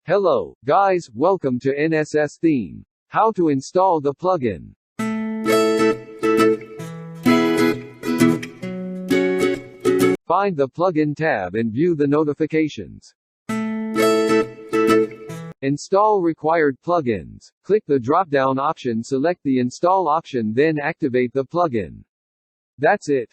Hello, guys, welcome to NSS Theme. How to install the plugin. Find the plugin tab and view the notifications. Install required plugins. Click the drop-down option, select the install option, then activate the plugin. That's it.